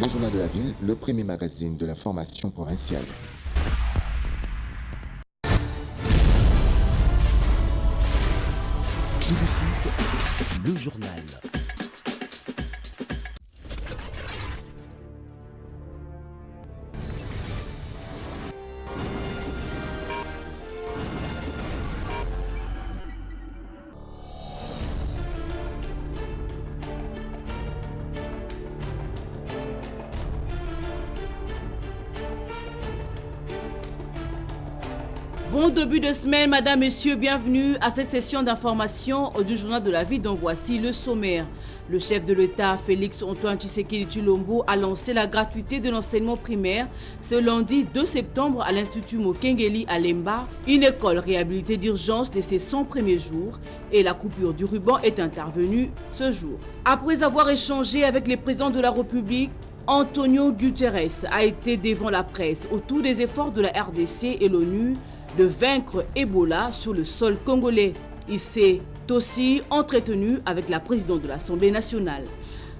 Le Journal de la Ville, le premier magazine de l'information provinciale. Tout de suite, le journal. Bon début de semaine, madame, messieurs, bienvenue à cette session d'information du Journal de la Ville dont voici le sommaire. Le chef de l'État, Félix Antoine Tshisekedi Tshilombo, a lancé la gratuité de l'enseignement primaire ce lundi 2 septembre à l'Institut Mokengeli à Lemba, une école réhabilitée d'urgence de ses 100 premiers jours, et la coupure du ruban est intervenue ce jour. Après avoir échangé avec les présidents de la République, Antonio Guterres a été devant la presse autour des efforts de la RDC et l'ONU de vaincre Ebola sur le sol congolais. Il s'est aussi entretenu avec la présidente de l'Assemblée nationale.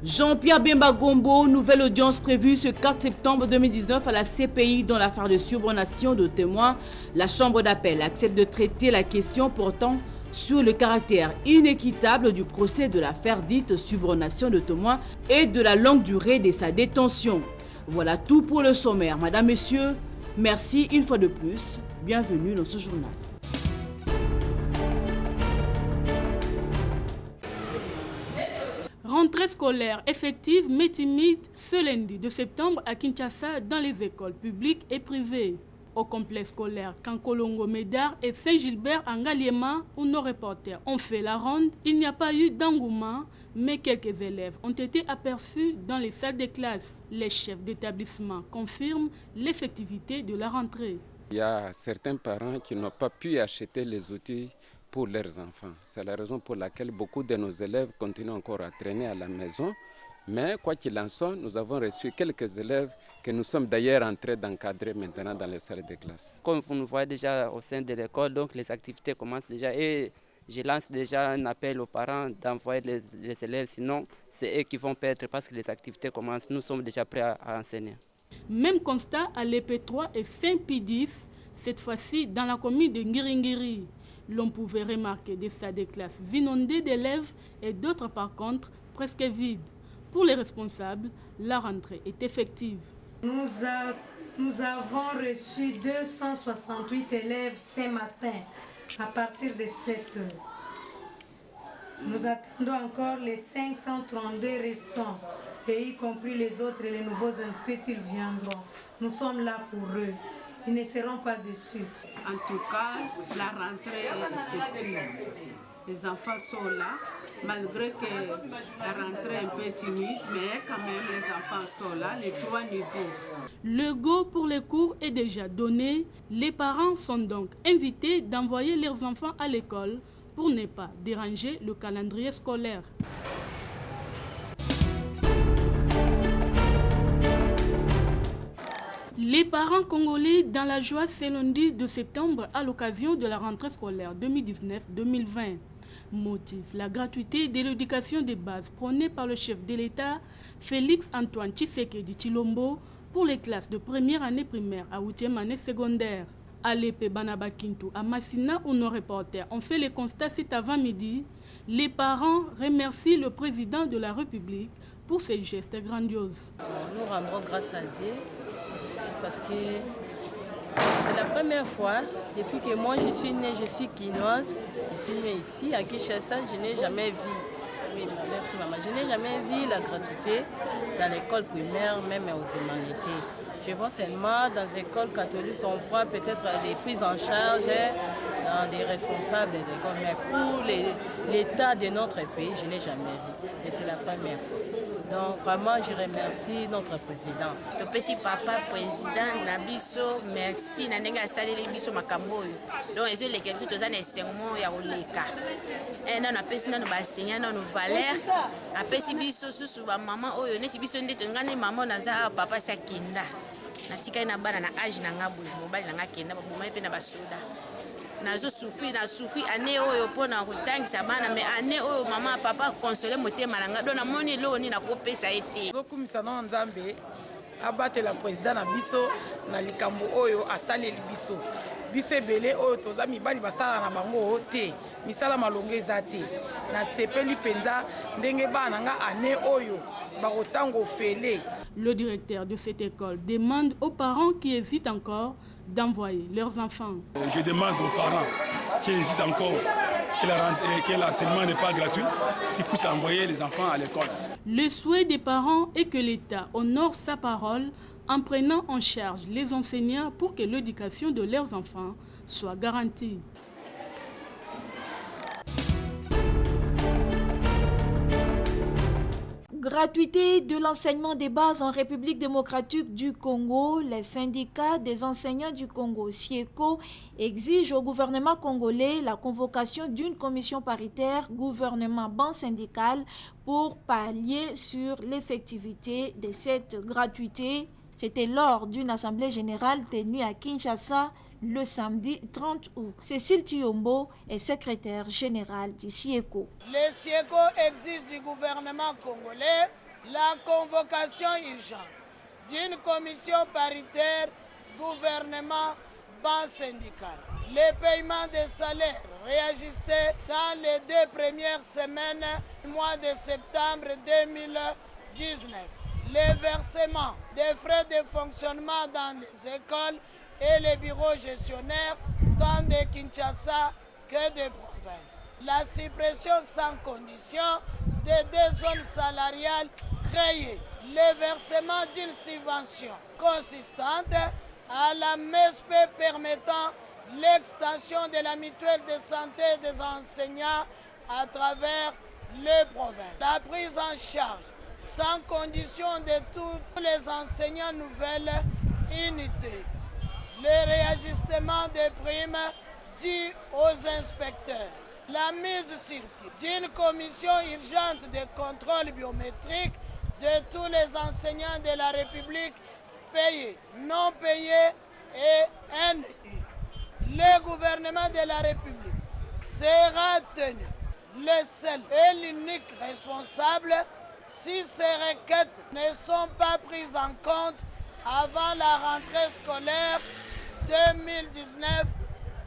Jean-Pierre Bemba Gombo, nouvelle audience prévue ce 4 septembre 2019 à la CPI dans l'affaire de subornation de témoins. La Chambre d'appel accepte de traiter la question portant sur le caractère inéquitable du procès de l'affaire dite subornation de témoins et de la longue durée de sa détention. Voilà tout pour le sommaire. Madame, messieurs, merci une fois de plus. Bienvenue dans ce journal. Rentrée scolaire effective mais timide ce lundi de septembre à Kinshasa dans les écoles publiques et privées. Au complexe scolaire Kankolongo Médard et Saint-Gilbert en Ngaliema, où nos reporters ont fait la ronde, il n'y a pas eu d'engouement, mais quelques élèves ont été aperçus dans les salles de classe. Les chefs d'établissement confirment l'effectivité de la rentrée. Il y a certains parents qui n'ont pas pu acheter les outils pour leurs enfants. C'est la raison pour laquelle beaucoup de nos élèves continuent encore à traîner à la maison. Mais quoi qu'il en soit, nous avons reçu quelques élèves que nous sommes d'ailleurs en train d'encadrer maintenant dans les salles de classe. Comme vous nous voyez déjà au sein de l'école, donc les activités commencent déjà et je lance déjà un appel aux parents d'envoyer les élèves, sinon c'est eux qui vont perdre parce que les activités commencent. Nous sommes déjà prêts à enseigner. Même constat à l'EP3 et Saint-Pie-10, cette fois-ci dans la commune de Ngiringiri. L'on pouvait remarquer des salles de classe inondées d'élèves et d'autres par contre presque vides. Pour les responsables, la rentrée est effective. Nous avons reçu 268 élèves ce matin à partir de 7 heures. Nous attendons encore les 532 restants, et y compris les autres et les nouveaux inscrits s'ils viendront. Nous sommes là pour eux. Ils ne seront pas déçus. En tout cas, la rentrée est effective. Les enfants sont là, malgré que la rentrée est un peu timide, mais quand même les enfants sont là, les 3 niveaux. Le go pour les cours est déjà donné. Les parents sont donc invités d'envoyer leurs enfants à l'école pour ne pas déranger le calendrier scolaire. Les parents congolais dans la joie ce lundi de septembre à l'occasion de la rentrée scolaire 2019-2020. Motif, la gratuité de l'éducation de base prônée par le chef de l'État, Félix Antoine Tshisekedi Tshilombo, pour les classes de première année primaire à 8e année secondaire. À l'épée Banabakintu, à Massina, où nos reporters ont fait les constats cet avant-midi, les parents remercient le président de la République pour ces gestes grandioses. Nous rendrons grâce à Dieu parce que c'est la première fois depuis que moi je suis née, je suis quinoise, je suis née ici à Kinshasa, je n'ai jamais vu. Oui, merci maman. Je n'ai jamais vu la gratuité dans l'école primaire, même aux humanités. Je vois seulement dans les écoles catholiques qu'on voit peut-être les prises en charge dans des responsables d'école, mais pour l'état de notre pays, je n'ai jamais vu. Et c'est la première fois. Donc vraiment, je remercie notre président. Topesi papa président Nabiso, merci na ndenge asaleli biso makambo oyo. Donc ezoleka biso toza na enseignement ya koleka. Na apesi nano baenseignant nano valeur, apesi biso susu ba mama oyo nesi biso ndete ngani mama naza papa sakinda. Natika na bana na âge na ngabu mobali na ngakenda ba boma pe na basoda. nazosufri année oyo mpona kotangisa bana mais année oyo mama papa console motema na nga do namoni eloko nini nakopesa ye te. tokumisa na nzambe abatela président na biso na likambo oyo asaleli biso ebele oyo toza mibali basala na bango te misala malongo eza te nasepeli mpenza ndenge bana nga année oyo bakotango fele. Le directeur de cette école demande aux parents qui hésitent encore d'envoyer leurs enfants. Je demande aux parents qui hésitent encore que l'enseignement n'est pas gratuit, qu'ils puissent envoyer les enfants à l'école. Le souhait des parents est que l'État honore sa parole en prenant en charge les enseignants pour que l'éducation de leurs enfants soit garantie. Gratuité de l'enseignement des bases en République démocratique du Congo, les syndicats des enseignants du Congo, SIECO, exigent au gouvernement congolais la convocation d'une commission paritaire gouvernement-ban syndical pour pallier sur l'effectivité de cette gratuité. C'était lors d'une assemblée générale tenue à Kinshasa le samedi 30 août. Cécile Thiombo est secrétaire générale du SIECO. Le SIECO exige du gouvernement congolais la convocation urgente d'une commission paritaire gouvernement-ban syndical. Les paiements des salaires réajustés dans les 2 premières semaines du mois de septembre 2019. Les versements des frais de fonctionnement dans les écoles et les bureaux gestionnaires tant de Kinshasa que de province. La suppression sans condition des 2 zones salariales créées. Le versement d'une subvention consistante à la MESP permettant l'extension de la mutuelle de santé des enseignants à travers les provinces. La prise en charge sans condition de tous les enseignants nouvelles unités. Le réajustement des primes dues aux inspecteurs. La mise sur pied d'une commission urgente de contrôle biométrique de tous les enseignants de la République payés, non payés et NI. Le gouvernement de la République sera tenu le seul et l'unique responsable si ces requêtes ne sont pas prises en compte avant la rentrée scolaire 2019-2020.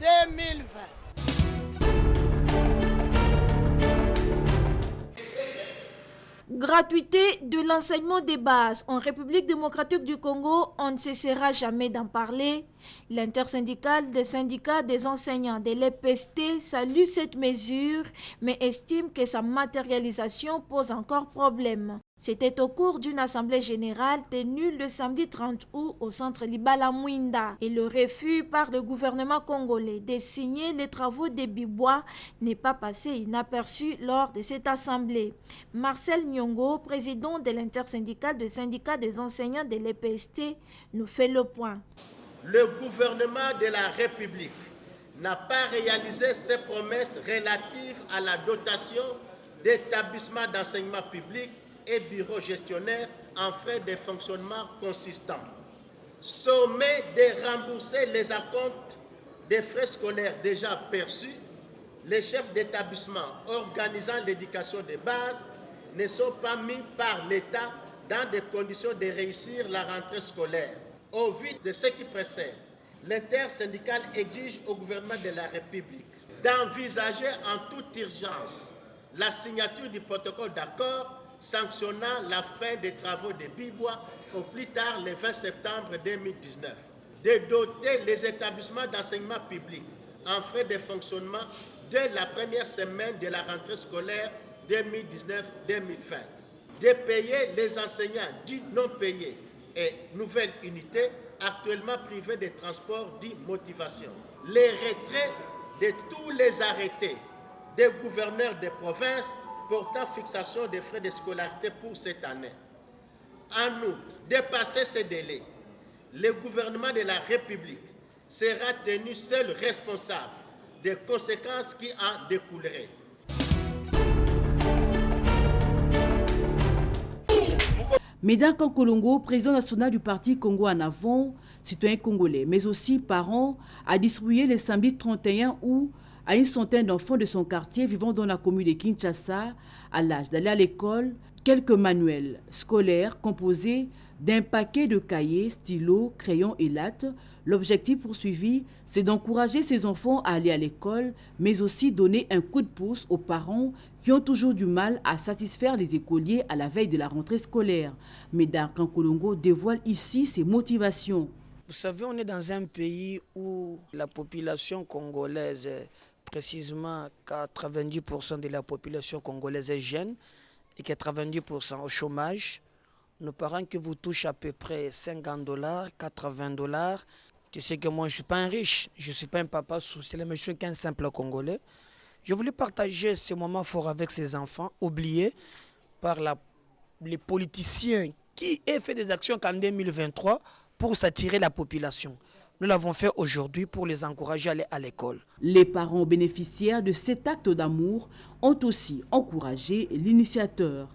Gratuité de l'enseignement des bases en République démocratique du Congo, on ne cessera jamais d'en parler. L'intersyndicale des syndicats des enseignants de l'EPST salue cette mesure, mais estime que sa matérialisation pose encore problème. C'était au cours d'une assemblée générale tenue le samedi 30 août au centre Libala Mwinda. Et le refus par le gouvernement congolais de signer les travaux des Bibois n'est pas passé inaperçu lors de cette assemblée. Marcel Nyongo, président de l'intersyndicale des syndicats des enseignants de l'EPST, nous fait le point. Le gouvernement de la République n'a pas réalisé ses promesses relatives à la dotation d'établissements d'enseignement public et bureaux gestionnaires en frais de fonctionnement consistants. Sommet de rembourser les acomptes des frais scolaires déjà perçus, les chefs d'établissement organisant l'éducation de base ne sont pas mis par l'État dans des conditions de réussir la rentrée scolaire. Au vu de ce qui précède, l'intersyndicale exige au gouvernement de la République d'envisager en toute urgence la signature du protocole d'accord sanctionnant la fin des travaux de Bibois au plus tard le 20 septembre 2019, de doter les établissements d'enseignement public en frais de fonctionnement dès la première semaine de la rentrée scolaire 2019-2020, de payer les enseignants dits non payés et nouvelles unités actuellement privées de transport dits motivation, les retraits de tous les arrêtés des gouverneurs des provinces portant fixation des frais de scolarité pour cette année. En outre, dépasser ces délais, le gouvernement de la République sera tenu seul responsable des conséquences qui en découleraient. Médard Kankolongo, président national du parti Congo en avant, citoyen congolais, mais aussi parent, a distribué le samedi 31 août à une centaine d'enfants de son quartier vivant dans la commune de Kinshasa, à l'âge d'aller à l'école, quelques manuels scolaires composés d'un paquet de cahiers, stylos, crayons et lattes. L'objectif poursuivi, c'est d'encourager ces enfants à aller à l'école, mais aussi donner un coup de pouce aux parents qui ont toujours du mal à satisfaire les écoliers à la veille de la rentrée scolaire. Médard Kankolongo dévoile ici ses motivations. Vous savez, on est dans un pays où la population congolaise, précisément 90% de la population congolaise est jeune et 90% au chômage. Nos parents qui vous touchent à peu près $50, $80. Tu sais que moi, je ne suis pas un riche, je ne suis pas un papa social, mais je suis qu'un simple Congolais. Je voulais partager ce moment fort avec ces enfants, oubliés par les politiciens qui ont fait des actions qu'en 2023 pour s'attirer la population. Nous l'avons fait aujourd'hui pour les encourager à aller à l'école. Les parents bénéficiaires de cet acte d'amour ont aussi encouragé l'initiateur.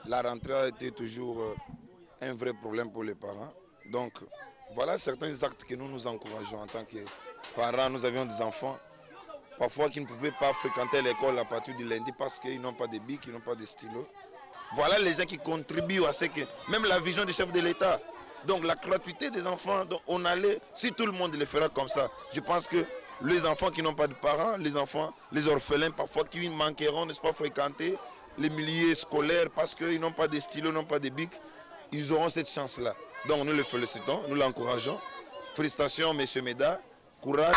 La rentrée a été toujours un vrai problème pour les parents. Donc voilà certains actes que nous encourageons en tant que parents. Nous avions des enfants parfois qui ne pouvaient pas fréquenter l'école à partir du lundi parce qu'ils n'ont pas de bics, ils n'ont pas de stylos. Voilà les gens qui contribuent à ce que, même la vision du chef de l'État, donc la gratuité des enfants, donc on allait, si tout le monde le fera comme ça, je pense que les enfants qui n'ont pas de parents, les enfants, les orphelins parfois qui manqueront, n'est-ce pas, fréquenter les milieux scolaires parce qu'ils n'ont pas de stylos, n'ont pas de bics, ils auront cette chance-là. Donc nous le félicitons, nous l'encourageons. Félicitations, M. Médard. Courage.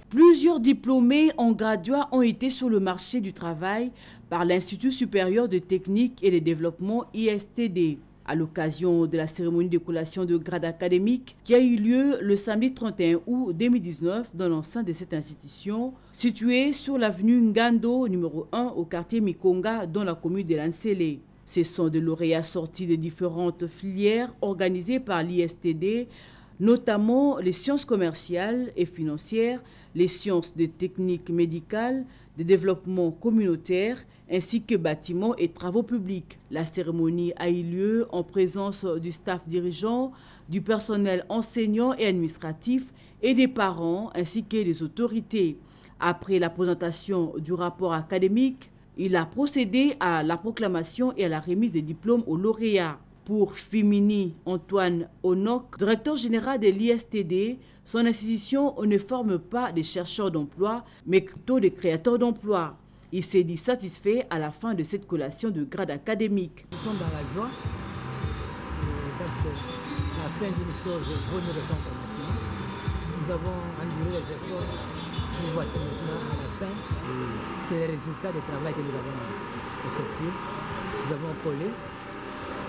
Plusieurs diplômés en graduat ont été sur le marché du travail par l'Institut supérieur de technique et de développement ISTD. À l'occasion de la cérémonie de collation de grade académique qui a eu lieu le samedi 31 août 2019 dans l'enceinte de cette institution, située sur l'avenue Ngando, numéro 1, au quartier Mikonga, dans la commune de Lansele. Ce sont des lauréats sortis de différentes filières organisées par l'ISTD, notamment les sciences commerciales et financières, les sciences de techniques médicales, de développement communautaire, ainsi que bâtiments et travaux publics. La cérémonie a eu lieu en présence du staff dirigeant, du personnel enseignant et administratif et des parents, ainsi que des autorités. Après la présentation du rapport académique, il a procédé à la proclamation et à la remise des diplômes aux lauréats. Pour Fimini Antoine Onok, directeur général de l'ISTD, son institution ne forme pas des chercheurs d'emploi, mais plutôt des créateurs d'emplois. Il s'est dit satisfait à la fin de cette collation de grade académique. Nous sommes dans la joie parce que la fin d'une chose vaut mieux de son commencement. Nous avons enduré les efforts, nous voici maintenant à la fin. C'est le résultat du travail que nous avons effectué. Nous avons collé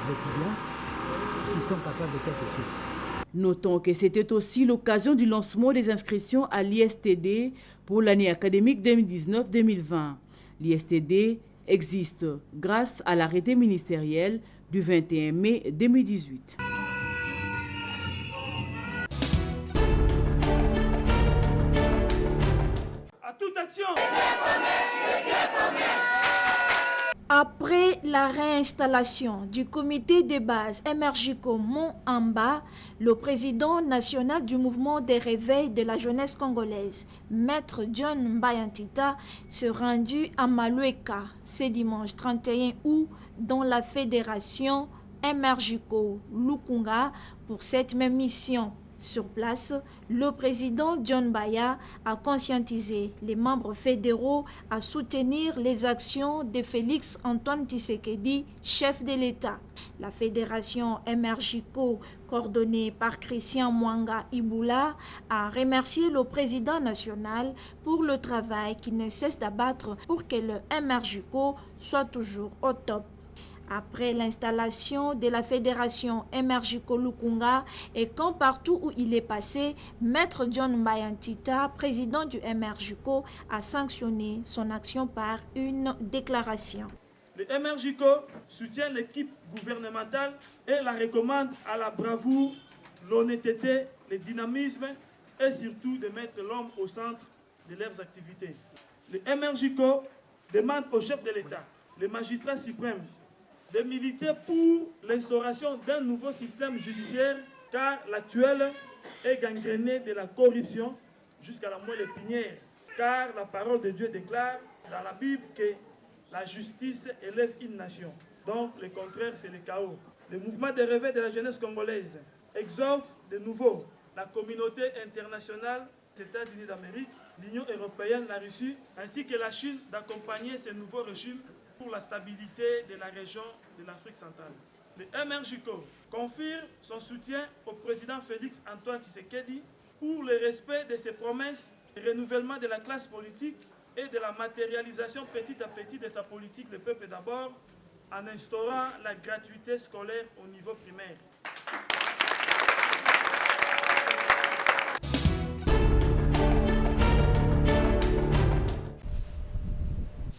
les étudiants qui sont capables de quelque chose. Notons que c'était aussi l'occasion du lancement des inscriptions à l'ISTD pour l'année académique 2019-2020. L'ISTD existe grâce à l'arrêté ministériel du 21 mai 2018. À toute action! Après la réinstallation du comité de base MRJCO Mont-Amba, le président national du mouvement des réveils de la jeunesse congolaise, Maître John Mbayantita, se rendu à Malueka ce dimanche 31 août dans la fédération MRJCO Lukunga pour cette même mission. Sur place, le président John Baya a conscientisé les membres fédéraux à soutenir les actions de Félix Antoine Tshisekedi, chef de l'État. La fédération MRJCO, coordonnée par Christian Mwanga Iboula, a remercié le président national pour le travail qu'il ne cesse d'abattre pour que le MRJCO soit toujours au top. Après l'installation de la fédération MRJCO Lukunga et quand partout où il est passé, Maître John Mbayantita, président du MRJCO, a sanctionné son action par une déclaration. Le MRJCO soutient l'équipe gouvernementale et la recommande à la bravoure, l'honnêteté, le dynamisme et surtout de mettre l'homme au centre de leurs activités. Le MRJCO demande au chef de l'État, le magistrat suprême, de militer pour l'instauration d'un nouveau système judiciaire car l'actuel est gangréné de la corruption jusqu'à la moelle épinière. Car la parole de Dieu déclare dans la Bible que la justice élève une nation. Donc le contraire, c'est le chaos. Le mouvement de réveil de la jeunesse congolaise exhorte de nouveau la communauté internationale des États-Unis d'Amérique, l'Union européenne, la Russie, ainsi que la Chine d'accompagner ces nouveaux régimes pour la stabilité de la région de l'Afrique centrale. Le MRJCO confirme son soutien au président Félix Antoine Tshisekedi pour le respect de ses promesses, le renouvellement de la classe politique et de la matérialisation petit à petit de sa politique Le Peuple d'abord, en instaurant la gratuité scolaire au niveau primaire.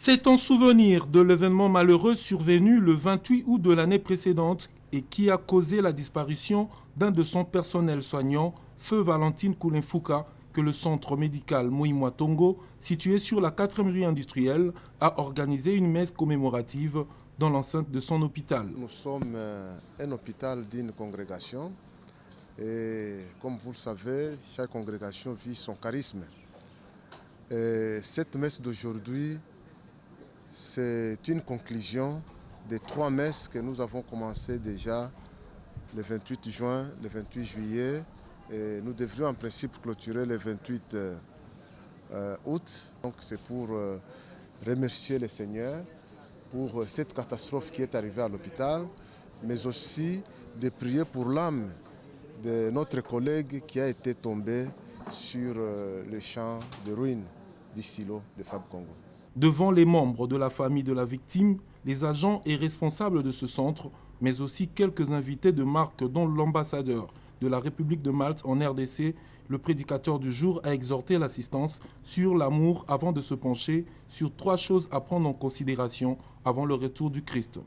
C'est en souvenir de l'événement malheureux survenu le 28 août de l'année précédente et qui a causé la disparition d'un de son personnel soignant, Feu Valentine Koulinfouka, que le centre médical Moïmoa Tongo, situé sur la 4e rue industrielle, a organisé une messe commémorative dans l'enceinte de son hôpital. Nous sommes un hôpital d'une congrégation et comme vous le savez, chaque congrégation vit son charisme. Et cette messe d'aujourd'hui, c'est une conclusion des 3 messes que nous avons commencé déjà le 28 juin, le 28 juillet et nous devrions en principe clôturer le 28 août. Donc c'est pour remercier le Seigneur pour cette catastrophe qui est arrivée à l'hôpital, mais aussi de prier pour l'âme de notre collègue qui a été tombé sur le champ de ruines du silo de Fab Congo. Devant les membres de la famille de la victime, les agents et responsables de ce centre, mais aussi quelques invités de marque dont l'ambassadeur de la République de Malte en RDC, le prédicateur du jour a exhorté l'assistance sur l'amour avant de se pencher sur 3 choses à prendre en considération avant le retour du Christ.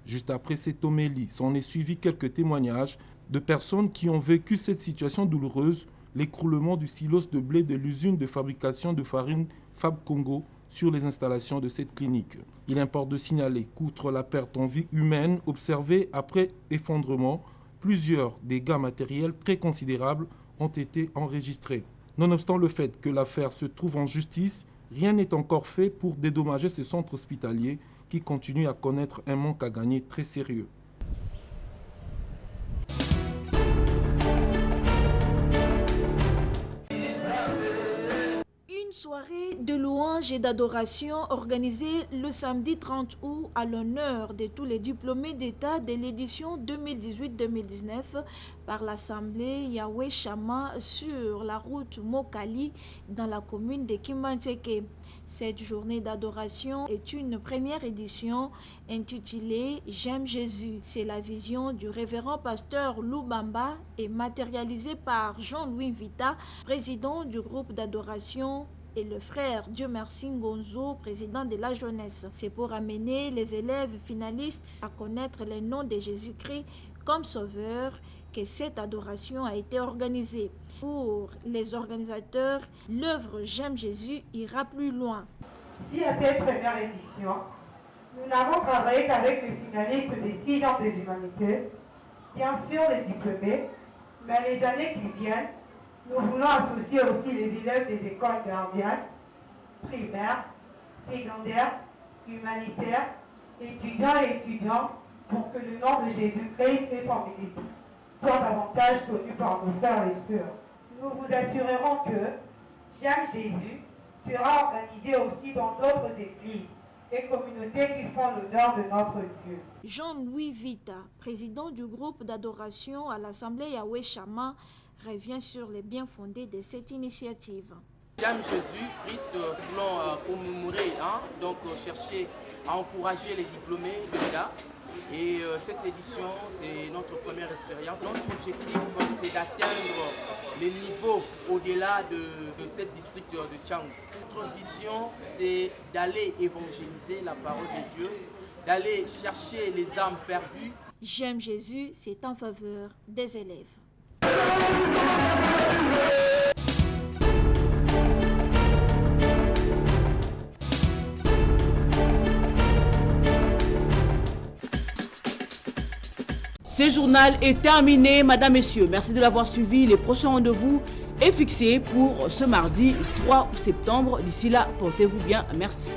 Juste après cette homélie, s'en est suivi quelques témoignages de personnes qui ont vécu cette situation douloureuse, l'écroulement du silos de blé de l'usine de fabrication de farine Fab Congo sur les installations de cette clinique. Il importe de signaler qu'outre la perte en vie humaine observée après effondrement, plusieurs dégâts matériels très considérables ont été enregistrés. Nonobstant le fait que l'affaire se trouve en justice, rien n'est encore fait pour dédommager ce centre hospitalier qui continue à connaître un manque à gagner très sérieux. Une soirée de louanges et d'adoration organisée le samedi 30 août à l'honneur de tous les diplômés d'État de l'édition 2018-2019 par l'Assemblée Yahweh Shama sur la route Mokali dans la commune de Kimbanteke. Cette journée d'adoration est une première édition intitulée J'aime Jésus. C'est la vision du révérend pasteur Loubamba et matérialisée par Jean-Louis Vita, président du groupe d'adoration, et le frère Dieu merci Ngonzo, président de la jeunesse. C'est pour amener les élèves finalistes à connaître le nom de Jésus-Christ comme sauveur que cette adoration a été organisée. Pour les organisateurs, l'œuvre J'aime Jésus ira plus loin. Si à cette première édition, nous n'avons travaillé qu'avec les finalistes des 6 ans des humanités, bien sûr les diplômés, mais les années qui viennent, nous voulons associer aussi les élèves des écoles gardiennes, primaires, secondaires, humanitaires, étudiants et étudiantes, pour que le nom de Jésus-Christ et son ministère soit davantage connu par nos frères et sœurs. Nous vous assurerons que J'aime Jésus sera organisé aussi dans d'autres églises et communautés qui font l'honneur de notre Dieu. Jean-Louis Vita, président du groupe d'adoration à l'Assemblée Yahweh Shama, revient sur les biens fondés de cette initiative. J'aime Jésus-Christ, nous voulons commémorer, donc chercher à encourager les diplômés de l'État Et cette édition, c'est notre première expérience. Notre objectif, c'est d'atteindre les niveaux au-delà de cette district de Tchang. Notre vision, c'est d'aller évangéliser la parole de Dieu, d'aller chercher les âmes perdues. J'aime Jésus, c'est en faveur des élèves. Ce journal est terminé, Madame, Messieurs. Merci de l'avoir suivi. Les prochains rendez-vous est fixé pour ce mardi 3 septembre. D'ici là, portez-vous bien. Merci.